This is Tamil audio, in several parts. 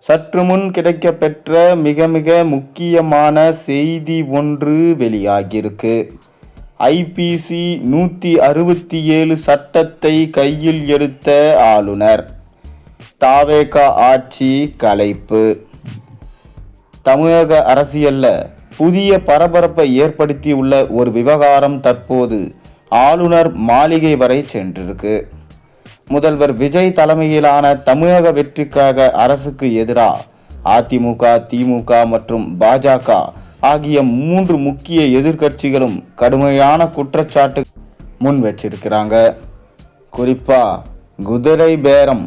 சற்று முன் கிடைக்கப்பெற்ற மிக மிக முக்கியமான செய்தி ஒன்று வெளியாகியிருக்கு. ஐபிசி 167 சட்டத்தை கையில் எடுத்த ஆளுநர். தாவேக ஆட்சி கலைப்பு. தமிழக அரசியல்ல புதிய பரபரப்பை ஏற்படுத்தியுள்ள ஒரு விவகாரம் தற்போது ஆளுநர் மாளிகை வரை சென்றிருக்கு. முதல்வர் விஜய் தலைமையிலான தமிழக வெற்றிக்காக அரசுக்கு எதிராக அதிமுக, திமுக மற்றும் பாஜக ஆகிய 3 முக்கிய எதிர்க்கட்சிகளும் கடுமையான குற்றச்சாட்டு முன் வச்சிருக்கிறாங்க. குறிப்பா குதிரை பேரம்,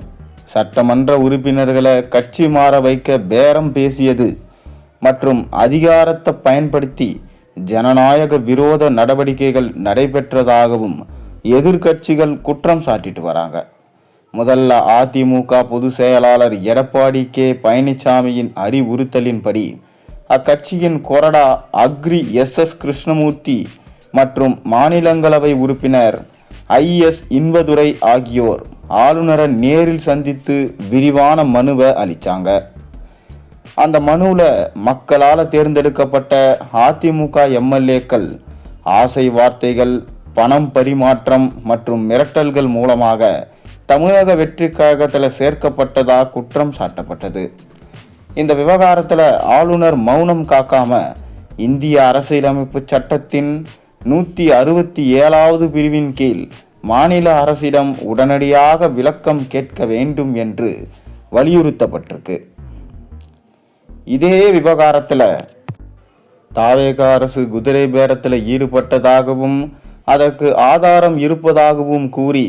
சட்டமன்ற உறுப்பினர்களை கட்சி மாற வைக்க பேரம் பேசியது மற்றும் அதிகாரத்தை பயன்படுத்தி ஜனநாயக விரோத நடவடிக்கைகள் நடைபெற்றதாகவும் எதிர்க்கட்சிகள் குற்றம் சாட்டிட்டு வராங்க. முதல்ல அதிமுக பொதுச் செயலாளர் எடப்பாடி கே பழனிசாமியின் அறிவுறுத்தலின்படி அக்கட்சியின் கொறடா அக்ரி எஸ் கிருஷ்ணமூர்த்தி மற்றும் மாநிலங்களவை உறுப்பினர் IS இன்பதுரை ஆகியோர் ஆளுநரை நேரில் சந்தித்து விரிவான மனுவை அளித்தாங்க. அந்த மனுவில் மக்களால் தேர்ந்தெடுக்கப்பட்ட அதிமுக MLAக்கள் ஆசை வார்த்தைகள், பணம் பரிமாற்றம் மற்றும் மிரட்டல்கள் மூலமாக தமிழக வெற்றி கழகத்தில் சேர்க்கப்பட்டதாக குற்றம் சாட்டப்பட்டது. இந்த விவகாரத்தில் ஆளுநர் மௌனம் காக்காம இந்திய அரசியலமைப்பு சட்டத்தின் 167வது பிரிவின் கீழ் மாநில அரசிடம் உடனடியாக விளக்கம் கேட்க வேண்டும் என்று வலியுறுத்தப்பட்டிருக்கு. இதே விவகாரத்தில் தாவேக அரசு குதிரை பேரத்தில் ஈடுபட்டதாகவும் அதற்கு ஆதாரம் இருப்பதாகவும் கூறி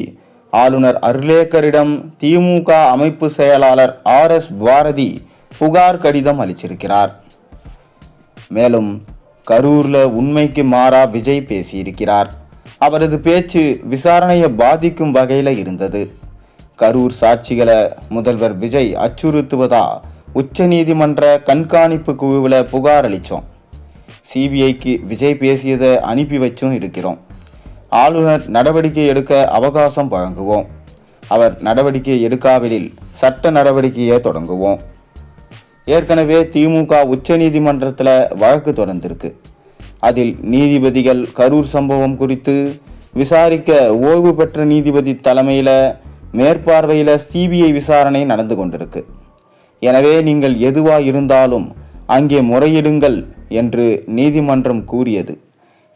ஆளுநர் அர்லேக்கரிடம் திமுக அமைப்பு செயலாளர் RS பாரதி புகார் கடிதம் அளிச்சிருக்கிறார். மேலும் கரூர்ல உண்மைக்கு மாறா விஜய் பேசியிருக்கிறார். அவரது பேச்சு விசாரணையை பாதிக்கும் வகையில் இருந்தது. கரூர் சாட்சிகளை முதல்வர் விஜய் அச்சுறுத்துவதா உச்ச நீதிமன்ற கண்காணிப்பு குழுவில் புகார் அளித்தோம். CBIக்கு விஜய் பேசியதை அனுப்பி வச்சும் இருக்கிறோம். ஆளுநர் நடவடிக்கை எடுக்க அவகாசம் வழங்குவோம். அவர் நடவடிக்கை எடுக்காவிடில் சட்ட நடவடிக்கையை தொடங்குவோம். ஏற்கனவே திமுக உச்ச நீதிமன்றத்தில் வழக்கு தொடர்ந்திருக்கு. அதில் நீதிபதிகள் கரூர் சம்பவம் குறித்து விசாரிக்க ஓய்வு பெற்ற நீதிபதி தலைமையில் மேற்பார்வையில் CBI விசாரணை நடந்து கொண்டிருக்கு. எனவே நீங்கள் எதுவா இருந்தாலும் அங்கே முறையிடுங்கள் என்று நீதிமன்றம் கூறியது.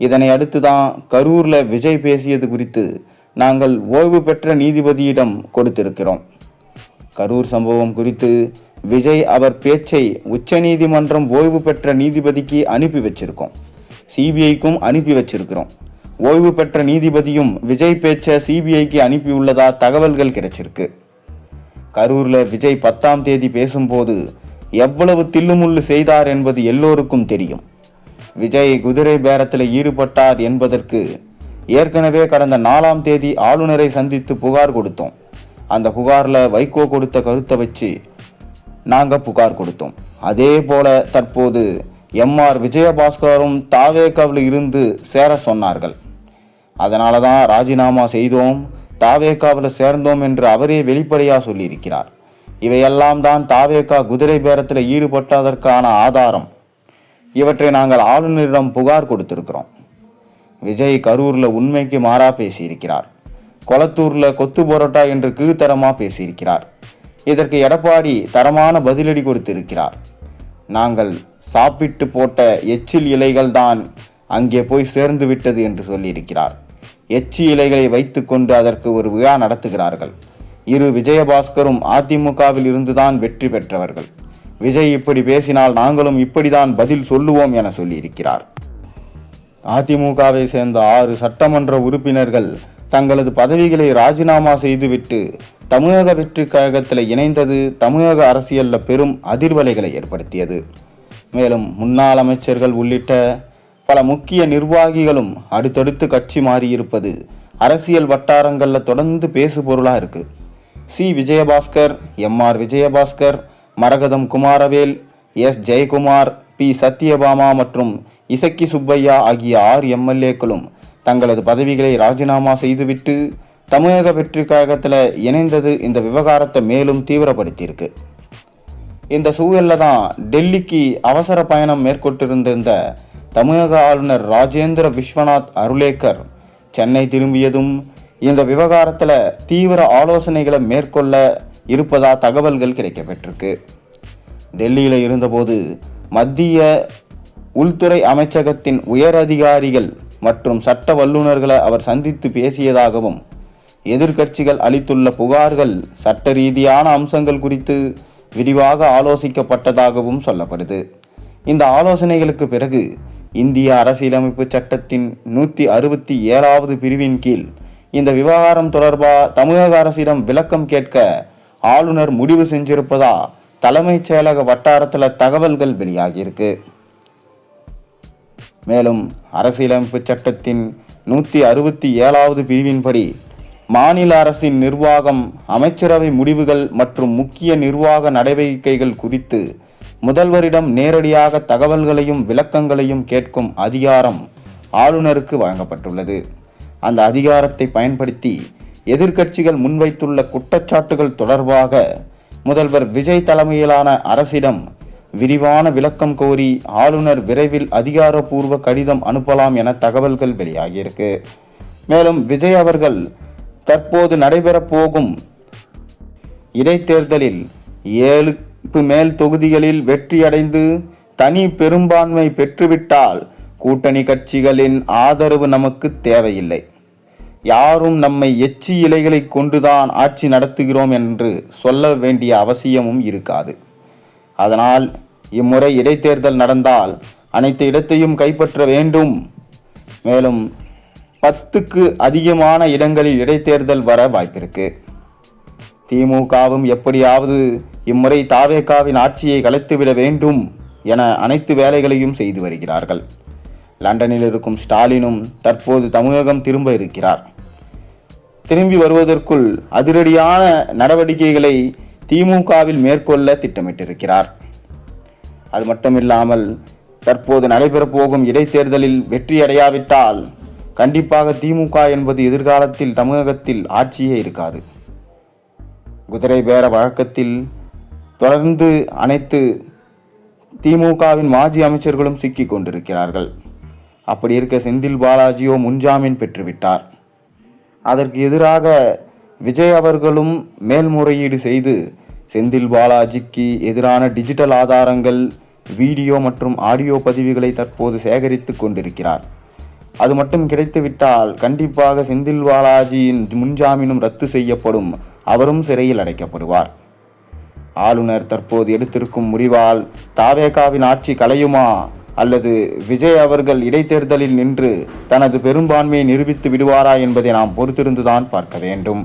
இதனை அடுத்துதான் கரூர்ல விஜய் பேசியது குறித்து நாங்கள் ஓய்வு பெற்ற நீதிபதியிடம் கொடுத்திருக்கிறோம். கரூர் சம்பவம் குறித்து விஜய் அவர் பேச்சை உச்ச நீதிமன்றம் ஓய்வு பெற்ற நீதிபதிக்கு அனுப்பி வச்சிருக்கோம். CBIக்கும் அனுப்பி வச்சிருக்கிறோம். ஓய்வு பெற்ற நீதிபதியும் விஜய் பேச்சை CBIக்கு அனுப்பியுள்ளதா தகவல்கள் கிடைச்சிருக்கு. கரூர்ல விஜய் 10ஆம் தேதி பேசும்போது எவ்வளவு தில்லுமுள்ளு செய்தார் என்பது எல்லோருக்கும் தெரியும். விஜய் குதிரை பேரத்தில் ஈடுபட்டார் என்பதற்கு ஏற்கனவே கடந்த 4ஆம் தேதி ஆளுநரை சந்தித்து புகார் கொடுத்தோம். அந்த புகாரில் வைகோ கொடுத்த கருத்தை வச்சு நாங்கள் புகார் கொடுத்தோம். அதே போல தற்போது MR விஜயபாஸ்கரும் தாவேகாவில் இருந்து சேர சொன்னார்கள். அதனால தான் ராஜினாமா செய்தோம், தாவேகாவில் சேர்ந்தோம் என்று அவரே வெளிப்படையாக சொல்லியிருக்கிறார். இவையெல்லாம் தான் தாவேகா குதிரை பேரத்தில் ஈடுபட்டதற்கான ஆதாரம். இவற்றை நாங்கள் ஆளுநரிடம் புகார் கொடுத்திருக்கிறோம். விஜய் கரூரில் உண்மைக்கு மாறா பேசியிருக்கிறார். கொளத்தூரில் கொத்து பரோட்டா என்று கீழ்த்தரமாக பேசியிருக்கிறார். இதற்கு எடப்பாடி தரமான பதிலடி கொடுத்திருக்கிறார். நாங்கள் சாப்பிட்டு போட்ட எச்சில் இலைகள் தான் அங்கே போய் சேர்ந்து விட்டது என்று சொல்லியிருக்கிறார். எச்சி இலைகளை வைத்து கொண்டு அதற்கு ஒரு விழா நடத்துகிறார்கள். விஜயபாஸ்கரும் அதிமுகவில் இருந்துதான் வெற்றி பெற்றவர்கள். விஜய் இப்படி பேசினால் நாங்களும் இப்படிதான் பதில் சொல்லுவோம் என சொல்லியிருக்கிறார். அதிமுகவை சேர்ந்த 6 சட்டமன்ற உறுப்பினர்கள் தங்களது பதவிகளை ராஜினாமா செய்துவிட்டு தமிழக வெற்றி கழகத்தில் இணைந்தது தமிழக அரசியலில் பெரும் அதிர்வலைகளை ஏற்படுத்தியது. மேலும் முன்னாள் அமைச்சர்கள் உள்ளிட்ட பல முக்கிய நிர்வாகிகளும் அடுத்தடுத்து கட்சி மாறியிருப்பது அரசியல் வட்டாரங்களில் தொடர்ந்து பேசு பொருளாக இருக்கு. விஜயபாஸ்கர், MR விஜயபாஸ்கர், மரகதம் குமாரவேல், ஜெயக்குமார், P சத்யபாமா மற்றும் இசக்கி சுப்பையா ஆகிய 6 MLAக்களும் தங்களது பதவிகளை ராஜினாமா செய்துவிட்டு தமிழக வெற்றி கழகத்தில் இணைந்தது இந்த விவகாரத்தை மேலும் தீவிரப்படுத்தியிருக்கு. இந்த சூழல்ல தான் டெல்லிக்கு அவசர பயணம் மேற்கொண்டிருந்த தமிழக ஆளுநர் ராஜேந்திர விஸ்வநாத் அருலேக்கர் சென்னை திரும்பியதும் இந்த விவகாரத்தில் தீவிர ஆலோசனைகளை மேற்கொள்ள இருப்பதா தகவல்கள் கிடைக்கப்பெற்றிருக்கு. டெல்லியில் இருந்தபோது மத்திய உள்துறை அமைச்சகத்தின் உயர் அதிகாரிகள் மற்றும் சட்ட வல்லுநர்களை அவர் சந்தித்து பேசியதாகவும், எதிர்க்கட்சிகள் அளித்துள்ள புகார்கள் சட்ட ரீதியான அம்சங்கள் குறித்து விரிவாக ஆலோசிக்கப்பட்டதாகவும் சொல்லப்படுது. இந்த ஆலோசனைகளுக்கு பிறகு இந்திய அரசியலமைப்பு சட்டத்தின் 167வது பிரிவின் கீழ் இந்த விவகாரம் தொடர்பாக தமிழக அரசிடம் விளக்கம் கேட்க ஆளுநர் முடிவு செஞ்சிருப்பதா தலைமைச் செயலக வட்டாரத்தில் தகவல்கள் வெளியாகியிருக்கு. மேலும் அரசியலமைப்பு சட்டத்தின் 167வது பிரிவின்படி மாநில அரசின் நிர்வாகம், அமைச்சரவை முடிவுகள் மற்றும் முக்கிய நிர்வாக நடவடிக்கைகள் குறித்து முதல்வரிடம் நேரடியாக தகவல்களையும் விளக்கங்களையும் கேட்கும் அதிகாரம் ஆளுநருக்கு வழங்கப்பட்டுள்ளது. அந்த அதிகாரத்தை பயன்படுத்தி எதிர்க்கட்சிகள் முன்வைத்துள்ள குற்றச்சாட்டுகள் தொடர்பாக முதல்வர் விஜய் தலைமையிலான அரசிடம் விரிவான விளக்கம் கோரி ஆளுநர் விரைவில் அதிகாரப்பூர்வ கடிதம் அனுப்பலாம் என தகவல்கள் வெளியாகியிருக்கு. மேலும் விஜய் அவர்கள் தற்போது நடைபெறப் போகும் இடைத்தேர்தலில் 7க்கு மேல் தொகுதிகளில் வெற்றியடைந்து தனி பெரும்பான்மை பெற்றுவிட்டால் கூட்டணி கட்சிகளின் ஆதரவு நமக்கு தேவையில்லை, யாரும் நம்மை எச்சி இலைகளை கொண்டுதான் ஆட்சி நடத்துகிறோம் என்று சொல்ல வேண்டிய அவசியமும் இருக்காது. அதனால் இம்முறை இடைத்தேர்தல் நடந்தால் அனைத்து இடத்தையும் கைப்பற்ற வேண்டும். மேலும் 10க்கு அதிகமான இடங்களில் இடைத்தேர்தல் வர வாய்ப்பிருக்கு. திமுகவும் எப்படியாவது இம்முறை தாவேகாவின் ஆட்சியை கலைத்துவிட வேண்டும் என அனைத்து வேலைகளையும் செய்து வருகிறார்கள். லண்டனில் இருக்கும் ஸ்டாலினும் தற்போது தமிழகம் திரும்ப இருக்கிறார். திரும்பி வருவதற்குள் அதிரடியான நடவடிக்கைகளை திமுகவில் மேற்கொள்ள திட்டமிட்டிருக்கிறார். அது மட்டுமில்லாமல் தற்போது நடைபெறப் போகும் இடைத்தேர்தலில் வெற்றியடையாவிட்டால் கண்டிப்பாக திமுக என்பது எதிர்காலத்தில் தமிழகத்தில் ஆட்சியே இருக்காது. குதிரை பேர வழக்கத்தில் தொடர்ந்து அனைத்து திமுகவின் மாஜி அமைச்சர்களும் சிக்கிக் கொண்டிருக்கிறார்கள். அப்படி இருக்க செந்தில் பாலாஜியோ முன்ஜாமீன் பெற்றுவிட்டார். அதற்கு எதிராக விஜய் அவர்களும் மேல்முறையீடு செய்து செந்தில் பாலாஜிக்கு எதிரான டிஜிட்டல் ஆதாரங்கள், வீடியோ மற்றும் ஆடியோ பதிவுகளை தற்போது சேகரித்து கொண்டிருக்கிறார். அது மட்டும் கிடைத்துவிட்டால் கண்டிப்பாக செந்தில் பாலாஜியின் முன்ஜாமீனும் ரத்து செய்யப்படும், அவரும் சிறையில் அடைக்கப்படுவார். ஆளுநர் தற்போது எடுத்திருக்கும் முடிவால் தாவேகாவின் ஆட்சி கலையுமா அல்லது விஜய் அவர்கள் இடைத்தேர்தலில் நின்று தனது பெரும்பான்மையை நிரூபித்து விடுவாரா என்பதை நாம் பொறுத்திருந்துதான் பார்க்க வேண்டும்.